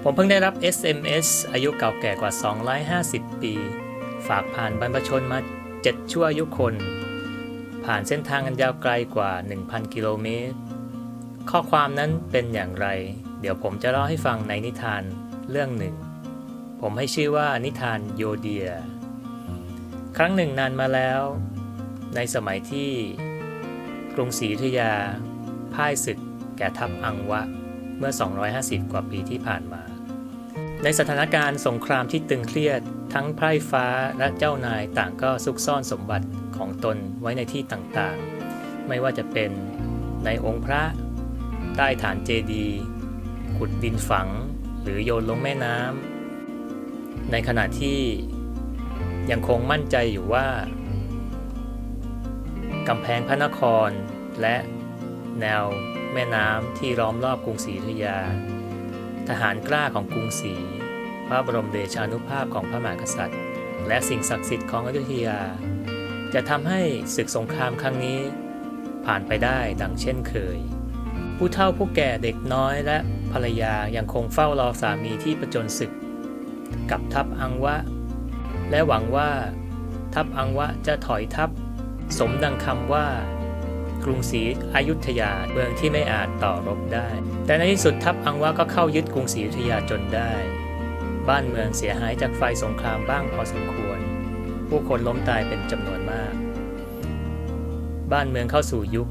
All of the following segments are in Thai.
ผมเพิ่งได้รับ SMS อายุเก่าแก่กว่า250 ปีฝากผ่านบรรพชนมา7ชั่วอายุคนผ่านเส้นทางอันยาวไกลกว่า 1,000 กิโลเมตรข้อความนั้นเป็นอย่างไรเดี๋ยวผมจะเล่าให้ฟังในนิทานเรื่องหนึ่งผมให้ชื่อว่านิทานโยเดียครั้งหนึ่งนานมาแล้วในสมัยที่กรุงศรีอยุธยาพ่ายศึกแก่ทัพอังวะเมื่อ250 กว่าปีที่ผ่านมาในสถานการณ์สงครามที่ตึงเครียดทั้งไพร่ฟ้าและเจ้านายต่างก็ซุกซ่อนสมบัติของตนไว้ในที่ต่างๆไม่ว่าจะเป็นในองค์พระใต้ฐานเจดีย์ขุดดินฝังหรือโยนลงแม่น้ำในขณะที่ยังคงมั่นใจอยู่ว่ากำแพงพระนครและแนวแม่น้ำที่ล้อมรอบกรุงศรีอยุธยาทหารกล้าของกรุงศรีพระบรมเดชานุภาพของพระมหากษัตริย์และสิ่งศักดิ์สิทธิ์ของอยุธยาจะทำให้ศึกสงครามครั้งนี้ผ่านไปได้ดังเช่นเคยผู้เฒ่าผู้แก่เด็กน้อยและภรรยายังคงเฝ้ารอสามีที่ผจญศึกกับทัพอังวะและหวังว่าทัพอังวะจะถอยทัพสมดังคำว่ากรุงศรีอยุธยาเมืองที่ไม่อาจต่อรบได้แต่ในที่สุดทัพอังวะก็เข้ายึดกรุงศรีอยุธยาจนได้บ้านเมืองเสียหายจากไฟสงครามบ้างพอสมควรผู้คนล้มตายเป็นจำนวนมากบ้านเมืองเข้าสู่ยุค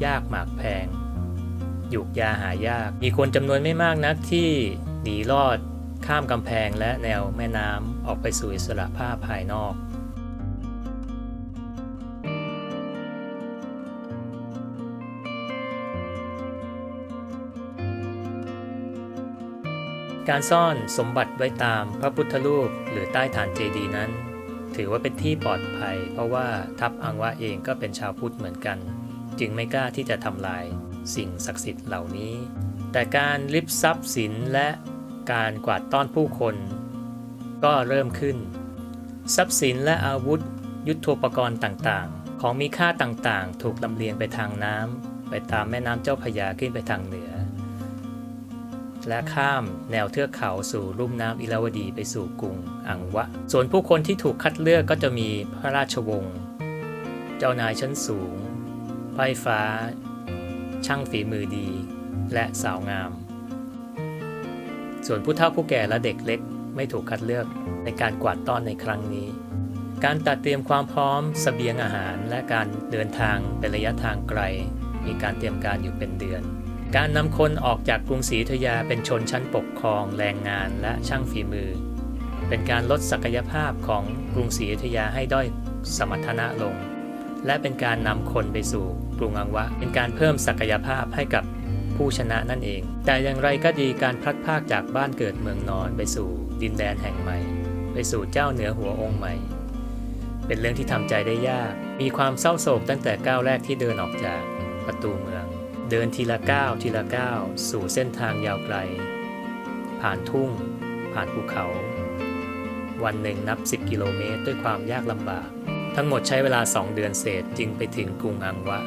ยากหมากแพงยุคยาหายากมีคนจำนวนไม่มากนักที่หนีรอดข้ามกำแพงและแนวแม่น้ำออกไปสู่อิสรภาพภายนอกการซ่อนสมบัติไว้ตามพระพุทธรูปหรือใต้ฐานเจดีย์นั้นถือว่าเป็นที่ปลอดภัยเพราะว่าทัพอังวะเองก็เป็นชาวพุทธเหมือนกันจึงไม่กล้าที่จะทำลายสิ่งศักดิ์สิทธิ์เหล่านี้แต่การริบทรัพย์สินและการกวาดต้อนผู้คนก็เริ่มขึ้นทรัพย์สินและอาวุธยุทโธปกรณ์ต่างๆของมีค่าต่างๆถูกลำเลียงไปทางน้ำไปตามแม่น้ำเจ้าพระยาขึ้นไปทางเหนือและข้ามแนวเทือกเขาสู่ลุ่มน้ำอิราวดีไปสู่กรุงอังวะส่วนผู้คนที่ถูกคัดเลือกก็จะมีพระราชวงศ์เจ้านายชั้นสูงไพร่ฟ้าช่างฝีมือดีและสาวงามส่วนผู้เฒ่าผู้แก่และเด็กเล็กไม่ถูกคัดเลือกในการกวาดต้อนในครั้งนี้การตัดเตรียมความพร้อมเสบียงอาหารและการเดินทางเป็นระยะทางไกลมีการเตรียมการอยู่เป็นเดือนการนำคนออกจากกรุงศรีอยุธยาเป็นชนชั้นปกครองแรงงานและช่างฝีมือเป็นการลดศักยภาพของกรุงศรีอยุธยาให้ด้อยสมรรถนะลงและเป็นการนำคนไปสู่กรุงอังวะเป็นการเพิ่มศักยภาพให้กับผู้ชนะนั่นเองแต่อย่างไรก็ดีการพลัดพรากจากบ้านเกิดเมืองนอนไปสู่ดินแดนแห่งใหม่ไปสู่เจ้าเหนือหัวองค์ใหม่เป็นเรื่องที่ทำใจได้ยากมีความเศร้าโศกตั้งแต่ก้าวแรกที่เดินออกจากประตูเมืองเดินทีละก้าวทีละก้าวสู่เส้นทางยาวไกลผ่านทุ่งผ่านภูเขาวันหนึ่งนับ10 กิโลเมตรด้วยความยากลำบากทั้งหมดใช้เวลา2 เดือนเศษจึงไปถึงกรุงอังวะ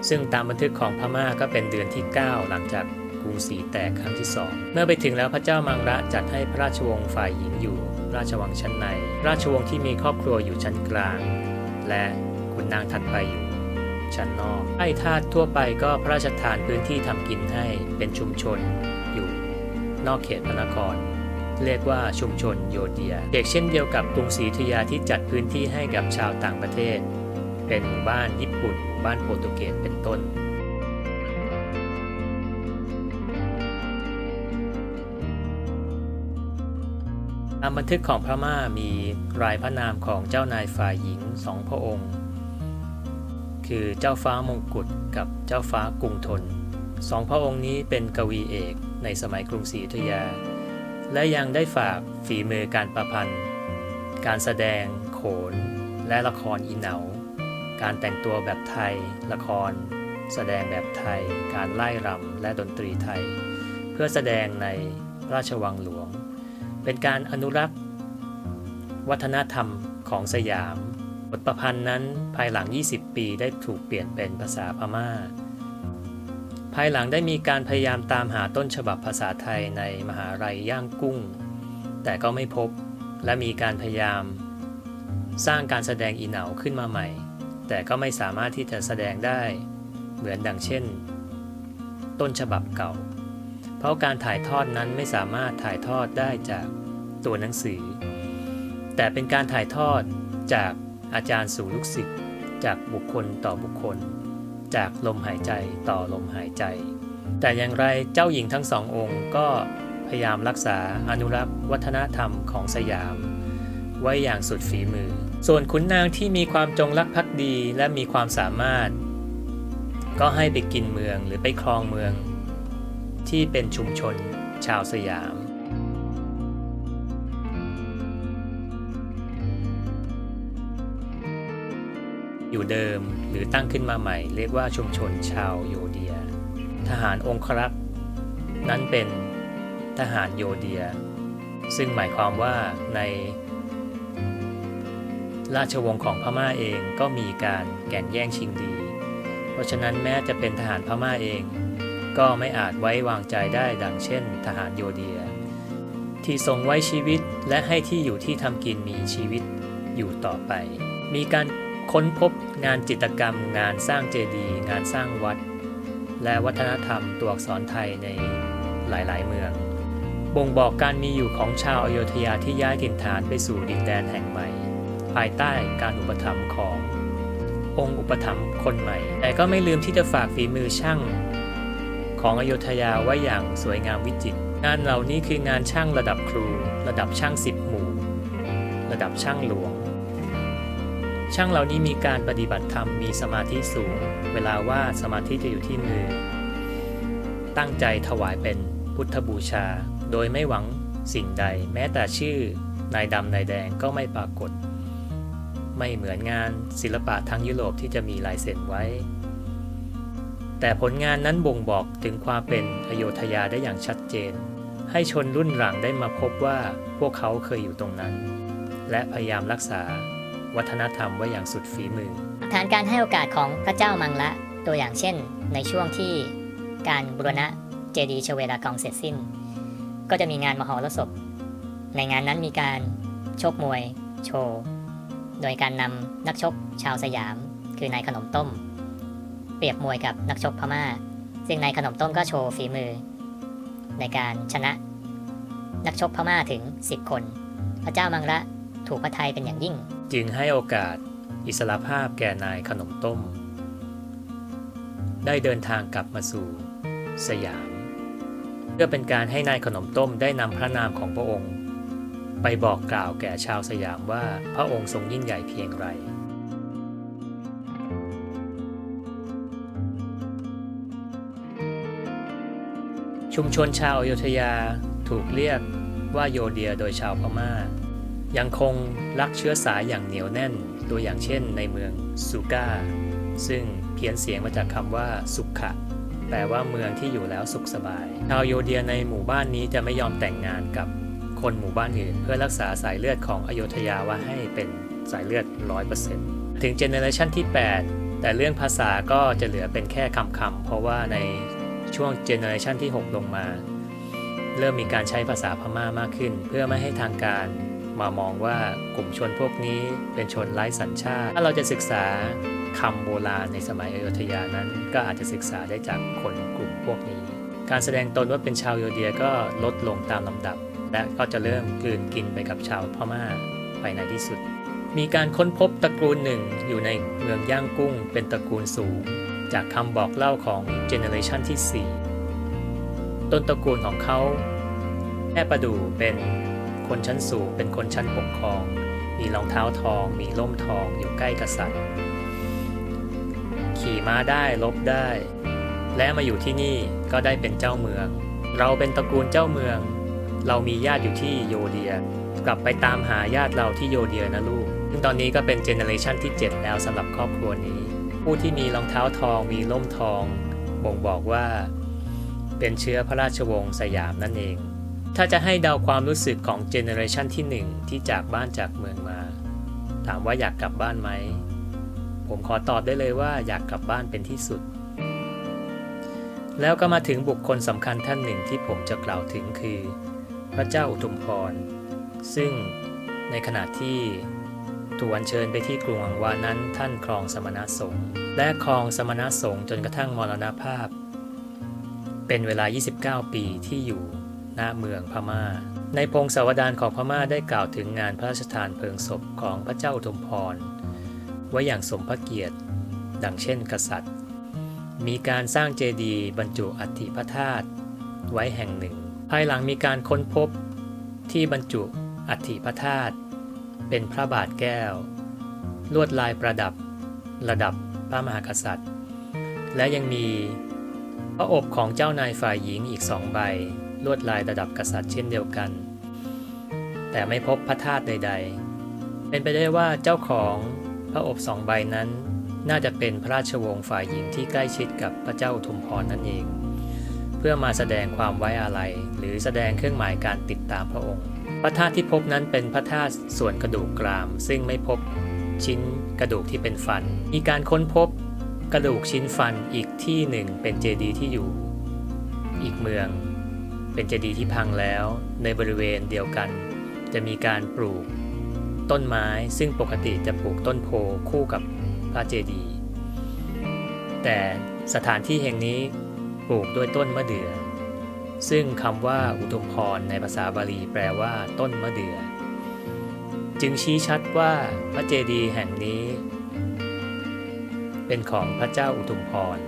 ซึ่งตามบันทึกของพม่าก็เป็นเดือนที่9หลังจากกรุงศรีแตกครั้งที่2เมื่อไปถึงแล้วพระเจ้ามังระจัดให้พระราชวงศ์ฝ่ายหญิงอยู่ราชวังชั้นในราชวงศ์ที่มีครอบครัวอยู่ชั้นกลางและขุนนางถัดไปอยู่ชั้นนอกไอ้ทาสทั่วไปก็พระราชทานพื้นที่ทำกินให้เป็นชุมชนอยู่นอกเขตพระนครเรียกว่าชุมชนโยเดียเด็กเช่นเดียวกับกรุงศรีอยุธยาที่จัดพื้นที่ให้กับชาวต่างประเทศเป็นหมู่บ้านญี่ปุ่นหมู่บ้านโปรตุเกสเป็นต้นตามบันทึกของพม่ามีรายพระนามของเจ้านายฝ่ายหญิง2 พระองค์คือเจ้าฟ้ามงกุฎกับเจ้าฟ้ากรุงธน2 พระองค์นี้เป็นกวีเอกในสมัยกรุงศรีอยุธยาและยังได้ฝากฝีมือการประพันธ์การแสดงโขนและละครอีเหนาการแต่งตัวแบบไทยละครแสดงแบบไทยการไล่รำและดนตรีไทยเพื่อแสดงในราชวังหลวงเป็นการอนุรักษ์วัฒนธรรมของสยามบทประพันธ์นั้นภายหลัง20 ปีได้ถูกเปลี่ยนเป็นภาษาพม่า ภายหลังได้มีการพยายามตามหาต้นฉบับภาษาไทยในมหาลัยย่างกุ้งแต่ก็ไม่พบและมีการพยายามสร้างการแสดงอีเหนาขึ้นมาใหม่แต่ก็ไม่สามารถที่จะแสดงได้เหมือนดังเช่นต้นฉบับเก่าเพราะการถ่ายทอดนั้นไม่สามารถถ่ายทอดได้จากตัวหนังสือแต่เป็นการถ่ายทอดจากอาจารย์สู่ลูกศิษย์จากบุคคลต่อบุคคลจากลมหายใจต่อลมหายใจแต่อย่างไรเจ้าหญิงทั้งสององค์ก็พยายามรักษาอนุรักษ์วัฒนธรรมของสยามไว้อย่างสุดฝีมือส่วนขุนนางที่มีความจงรักภักดีและมีความสามารถก็ให้ไปกินเมืองหรือไปครองเมืองที่เป็นชุมชนชาวสยามอยู่เดิมหรือตั้งขึ้นมาใหม่เรียกว่าชุมชนชาวโยเดียทหารองครักษ์นั้นเป็นทหารโยเดียซึ่งหมายความว่าในราชวงศ์ของพม่าเองก็มีการแข่งแย่งชิงดีเพราะฉะนั้นแม้จะเป็นทหารพม่าเองก็ไม่อาจไว้วางใจได้ดังเช่นทหารโยเดียที่ทรงไว้ชีวิตและให้ที่อยู่ที่ทำกินมีชีวิตอยู่ต่อไปมีการค้นพบงานจิตรกรรมงานสร้างเจดีย์งานสร้างวัดและวัฒนธรรมตัวอักษรไทยในหลายๆเมืองบ่งบอกการมีอยู่ของชาวอโยธยาที่ย้ายถิ่นฐานไปสู่ดินแดนแห่งใหม่ภายใต้การอุปถัมภ์ขององค์อุปถัมภ์คนใหม่แต่ก็ไม่ลืมที่จะฝากฝีมือช่างของอโยธยาไว้อย่างสวยงามวิจิตรงานเหล่านี้คืองานช่างระดับครูระดับช่าง10หมู่ระดับช่างหลวงช่างเหล่านี้มีการปฏิบัติธรรมมีสมาธิสูงเวลาว่าสมาธิจะอยู่ที่มือตั้งใจถวายเป็นพุทธบูชาโดยไม่หวังสิ่งใดแม้แต่ชื่อนายดำนายแดงก็ไม่ปรากฏไม่เหมือนงานศิลปะทางยุโรปที่จะมีลายเซ็นไว้แต่ผลงานนั้นบ่งบอกถึงความเป็นอโยธยาได้อย่างชัดเจนให้ชนรุ่นหลังได้มาพบว่าพวกเขาเคยอยู่ตรงนั้นและพยายามรักษาวัฒนธรรมไว้อย่างสุดฝีมือฐานการให้โอกาสของพระเจ้ามังละตัวอย่างเช่นในช่วงที่การบูรณะเจดีย์ชเวดากองเสร็จสิ้นก็จะมีงานมหรสพในงานนั้นมีการชกมวยโชว์โดยการนำนักชกชาวสยามคือนายขนมต้มเปรียบมวยกับนักชกพม่าซึ่งนายขนมต้มก็โชว์ฝีมือในการชนะนักชกพม่าถึง10คนพระเจ้ามังละถูกพระทัยเป็นอย่างยิ่งจึงให้โอกาสอิสรภาพแก่นายขนมต้มได้เดินทางกลับมาสู่สยามเพื่อเป็นการให้นายขนมต้มได้นำพระนามของพระองค์ไปบอกกล่าวแก่ชาวสยามว่าพระองค์ทรงยิ่งใหญ่เพียงไรชุมชนชาวอยุธยาถูกเรียกว่าโยเดียโดยชาวพม่ายังคงรักเชื้อสายอย่างเหนียวแน่นตัวอย่างเช่นในเมืองซูก้าซึ่งเพี้ยนเสียงมาจากคำว่าสุขะแปลว่าเมืองที่อยู่แล้วสุขสบายชาวโยเดียในหมู่บ้านนี้จะไม่ยอมแต่งงานกับคนหมู่บ้านอื่นเพื่อรักษาสายเลือดของอโยธยาว่าให้เป็นสายเลือด 100% ถึงเจเนอเรชันที่8แต่เรื่องภาษาก็จะเหลือเป็นแค่คำๆเพราะว่าในช่วงเจเนอเรชันที่6ลงมาเริ่มมีการใช้ภาษาพม่ามากขึ้นเพื่อไม่ให้ทางการมามองว่ากลุ่มชนพวกนี้เป็นชนไร้สัญชาติถ้าเราจะศึกษาคำโบราณในสมัยอยุธยานั้นก็อาจจะศึกษาได้จากคนกลุ่มพวกนี้การแสดงตนว่าเป็นชาวโยเดียก็ลดลงตามลำดับและก็จะเริ่มกลืนกินไปกับชาวพม่าไปในที่สุดมีการค้นพบตระกูลหนึ่งอยู่ในเมืองย่างกุ้งเป็นตระกูลสูงจากคำบอกเล่าของเจเนอเรชันที่4ต้นตระกูลของเขาแม่ประดู่เป็นคนชั้นสูงเป็นคนชั้นปกครองมีรองเท้าทองมีร่มทองอยู่ใกล้กษัตริย์ขี่ม้าได้รบได้และมาอยู่ที่นี่ก็ได้เป็นเจ้าเมืองเราเป็นตระกูลเจ้าเมืองเรามีญาติอยู่ที่โยเดียกลับไปตามหาญาติเราที่โยเดียนะลูกซึ่งตอนนี้ก็เป็นเจเนอเรชันที่7แล้วสำหรับครอบครัวนี้ผู้ที่มีรองเท้าทองมีร่มทองบ่งบอกว่าเป็นเชื้อพระราชวงศ์สยามนั่นเองถ้าจะให้เดาความรู้สึกของเจเนอเรชันที่1ที่จากบ้านจากเมืองมาถามว่าอยากกลับบ้านไหมผมขอตอบได้เลยว่าอยากกลับบ้านเป็นที่สุด แล้วก็มาถึงบุคคลสำคัญท่านหนึ่งที่ผมจะกล่าวถึงคือพระเจ้าอุทุมพรซึ่งในขณะที่ถูกอัญเชิญไปที่กรุงอังวานั้นท่านครองสมณสงฆ์และครองสมณสงฆ์จนกระทั่งมรณภาพเป็นเวลา29 ปีที่อยู่ณเมืองพม่าในพงศาวดารของพม่าได้กล่าวถึงงานพระราชทานเพลิงศพของพระเจ้าอุทุมพรไว้อย่างสมพระเกียรติดังเช่นกษัตริย์มีการสร้างเจดีย์บรรจุอัฐิพระธาตุไว้แห่งหนึ่งภายหลังมีการค้นพบที่บรรจุอัฐิพระธาตุเป็นพระบาทแก้วลวดลายประดับระดับพระมหากษัตริย์และยังมีพระอบของเจ้านายฝ่ายหญิงอีก2 ใบลวดลายระดับกษัตริย์เช่นเดียวกันแต่ไม่พบพระธาตุใดๆเป็นไปได้ว่าเจ้าของพระอบ2 ใบนั้นน่าจะเป็นพระราชวงศ์ฝ่ายหญิงที่ใกล้ชิดกับพระเจ้าอุทุมพรนั่นเองเพื่อมาแสดงความไว้อาลัยหรือแสดงเครื่องหมายการติดตามพระองค์พระธาตุที่พบนั้นเป็นพระธาตุส่วนกระดูกกรามซึ่งไม่พบชิ้นกระดูกที่เป็นฟันมีการค้นพบกระดูกชิ้นฟันอีกที่หนึ่งเป็นเจดีย์ที่อยู่อีกเมืองเป็นเจดีย์ที่พังแล้วในบริเวณเดียวกันจะมีการปลูกต้นไม้ซึ่งปกติจะปลูกต้นโพคู่กับพระเจดีย์แต่สถานที่แห่งนี้ปลูกด้วยต้นมะเดื่อซึ่งคำว่าอุทุมพรในภาษาบาลีแปลว่าต้นมะเดื่อจึงชี้ชัดว่าพระเจดีย์แห่งนี้เป็นของพระเจ้าอุทุมพร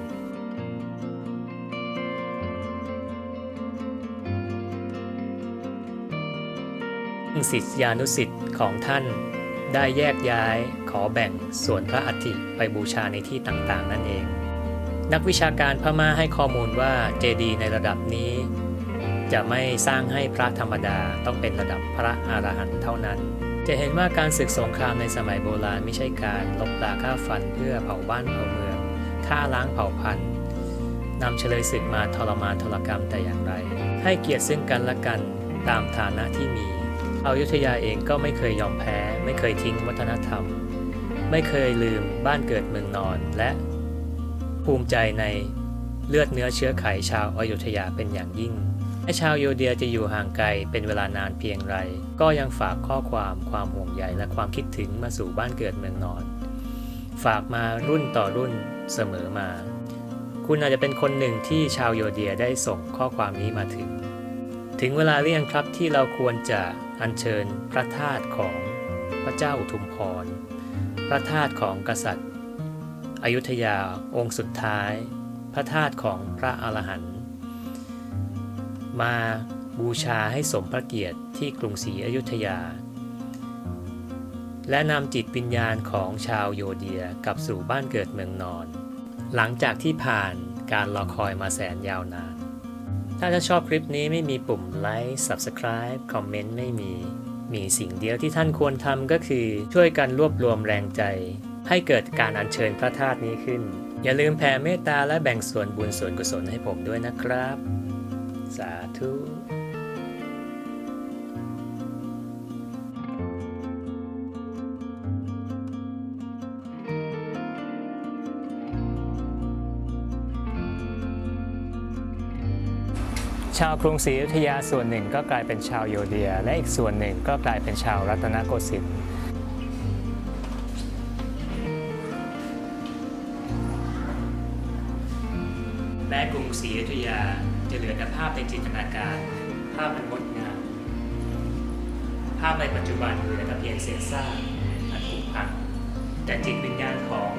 ศิษยานุศิษย์ของท่านได้แยกย้ายขอแบ่งส่วนพระอัฐิไปบูชาในที่ต่างๆนั่นเองนักวิชาการพม่าให้ข้อมูลว่าเจดีย์ในระดับนี้จะไม่สร้างให้พระธรรมดาต้องเป็นระดับพระอรหันต์เท่านั้นจะเห็นว่าการศึกสงครามในสมัยโบราณไม่ใช่การลบราฆ่าฟันเพื่อเผาบ้านเผาเมืองฆ่าล้างเผ่าพันธุ์นำเฉลยศึกมาทรมานทรกรรมแต่อย่างไรให้เกียรติซึ่งกันและกันตามฐานะที่มีอยุธยาเองก็ไม่เคยยอมแพ้ไม่เคยทิ้งวัฒนธรรมไม่เคยลืมบ้านเกิดเมืองนอนและภูมิใจในเลือดเนื้อเชื้อไขชาวอยุธยาเป็นอย่างยิ่งแม้ชาวโยเดียจะอยู่ห่างไกลเป็นเวลานานเพียงไรก็ยังฝากข้อความห่วงใยและความคิดถึงมาสู่บ้านเกิดเมืองนอนฝากมารุ่นต่อรุ่นเสมอมาคุณอาจจะเป็นคนหนึ่งที่ชาวโยเดียได้ส่งข้อความนี้มาถึงเวลาเรียงครับที่เราควรจะอัญเชิญพระธาตุของพระเจ้าอุทุมพรพระธาตุของกษัตริย์อยุธยาองค์สุดท้ายพระธาตุของพระอรหันต์มาบูชาให้สมพระเกียรติที่กรุงศรีอยุธยาและนำจิตวิญญาณของชาวโยเดียกลับสู่บ้านเกิดเมืองนอนหลังจากที่ผ่านการรอคอยมาแสนยาวนานถ้าชอบคลิปนี้ไม่มีปุ่มไลค์ Subscribe คอมเมนต์ไม่มีสิ่งเดียวที่ท่านควรทำก็คือช่วยกันรวบรวมแรงใจให้เกิดการอัญเชิญพระธาตุนี้ขึ้นอย่าลืมแผ่เมตตาและแบ่งส่วนบุญส่วนกุศลให้ผมด้วยนะครับสาธุชาวกรุงศรีอยุธยาส่วนหนึ่งก็กลายเป็นชาวโยเดียและอีกส่วนหนึ่งก็กลายเป็นชาวรัตนโกสินทร์แม้กรุงศรีอยุธยาจะเหลือแต่ภาพในจินตนาการภาพมันงดงามภาพในปัจจุบันเหลือแต่เพียงเศษซากอันผุพังแต่จิตวิญญาณของ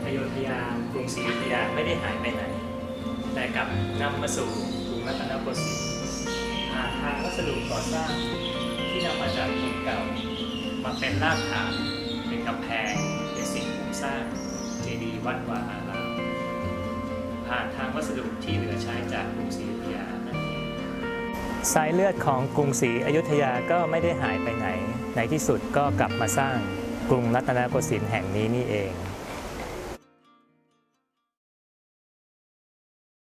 อยุธยากรุงศรีอยุธยาไม่ได้หายไปไหนแต่กลับนำมาสู่รัตนโกสินทร์ทางวัสดุก่อสร้างที่นำมาจากเมืองเก่ามาเป็นรากฐานเป็นกำแพงเป็นสิ่งปลูกสร้างเจดีย์วัดวาอารามผ่านทางวัสดุที่เหลือใช้จากกรุงศรีอยุธยาสายเลือดของกรุงศรีอยุธยาก็ไม่ได้หายไปไหนในที่สุดก็กลับมาสร้างกรุงรัตนโกสินทร์แห่งนี้นี่เอง